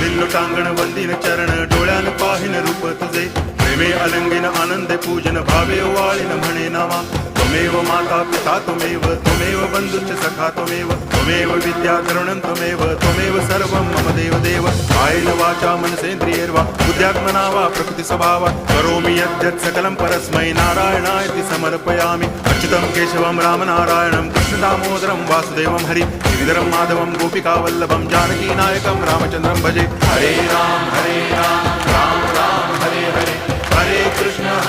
हरिल्लो टांगण वंदिन चरण डोळ्यान पाहिन रूप तुझे प्रेमे अलंगिन आनंदे पूजन भावे वाळीन म्हणे नावा त्वमेव माता पिता त्वमेव बंधुश्च सखा त्वमेव विद्या द्रविणं त्वमेव सर्वं मम देव कायेन वाचा मनसेन्द्रियैर्वा बुद्ध्यात्मना वा प्रकृति स्वभावात् करोमि यद्यत् सकलं परस्मै नारायणायति समर्पयामि अच्युतं केशवं रामनारायणं कृष्णदामोदरं वासुदेवं हरि गिरिधरं माधवं गोपिकावल्लभं जानकीनायकं रामचन्द्रं भजे हरे राम राम राम हरे हरे हरे कृष्ण